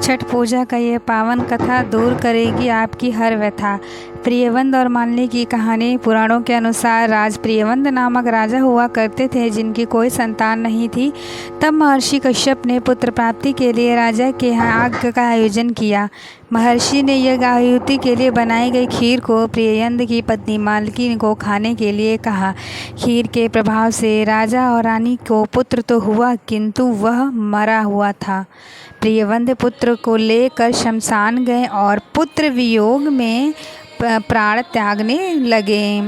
छठ पूजा का ये पावन कथा दूर करेगी आपकी हर व्यथा। प्रियवंद और मालिनी की कहानी। पुराणों के अनुसार राज प्रियवंद नामक राजा हुआ करते थे जिनकी कोई संतान नहीं थी। तब महर्षि कश्यप ने पुत्र प्राप्ति के लिए राजा के यहाँ यज्ञ का आयोजन किया। महर्षि ने यज्ञ आहुति के लिए बनाई गई खीर को प्रियवंद की पत्नी मालिनी को खाने के लिए कहा। खीर के प्रभाव से राजा और रानी को पुत्र तो हुआ किंतु वह मरा हुआ था। प्रियवंद पुत्र को लेकर शमशान गए और पुत्र वियोग में प्राण त्यागने लगे।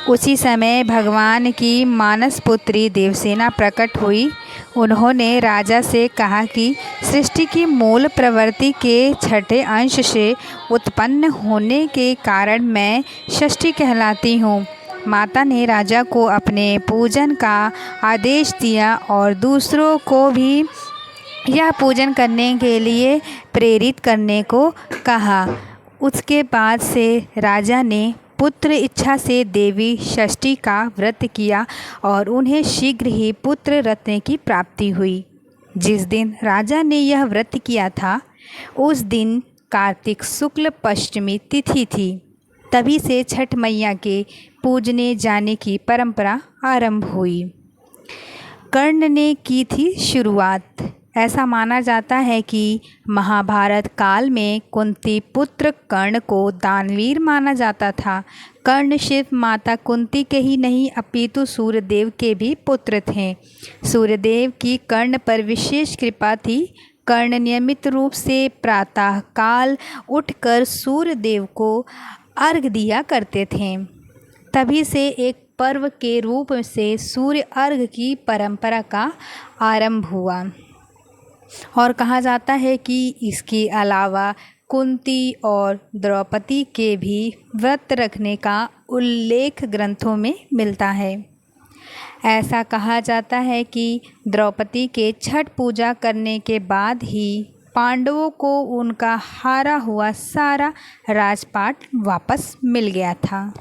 उसी समय भगवान की मानस पुत्री देवसेना प्रकट हुई। उन्होंने राजा से कहा कि सृष्टि की मूल प्रवृत्ति के छठे अंश से उत्पन्न होने के कारण मैं षष्ठी कहलाती हूँ। माता ने राजा को अपने पूजन का आदेश दिया और दूसरों को भी यह पूजन करने के लिए प्रेरित करने को कहा। उसके बाद से राजा ने पुत्र इच्छा से देवी षष्ठी का व्रत किया और उन्हें शीघ्र ही पुत्र रत्न की प्राप्ति हुई। जिस दिन राजा ने यह व्रत किया था उस दिन कार्तिक शुक्ल पश्चिमी तिथि थी। तभी से छठ मैया के पूजने जाने की परंपरा आरंभ हुई। कर्ण ने की थी शुरुआत। ऐसा माना जाता है कि महाभारत काल में कुंती पुत्र कर्ण को दानवीर माना जाता था। कर्ण सिर्फ माता कुंती के ही नहीं अपितु सूर्यदेव के भी पुत्र थे। सूर्यदेव की कर्ण पर विशेष कृपा थी। कर्ण नियमित रूप से प्रातः काल उठकर सूर्यदेव को अर्घ्य दिया करते थे। तभी से एक पर्व के रूप से सूर्य अर्घ्य की परंपरा का आरंभ हुआ और कहा जाता है कि इसके अलावा कुंती और द्रौपदी के भी व्रत रखने का उल्लेख ग्रंथों में मिलता है। ऐसा कहा जाता है कि द्रौपदी के छठ पूजा करने के बाद ही पांडवों को उनका हारा हुआ सारा राजपाट वापस मिल गया था।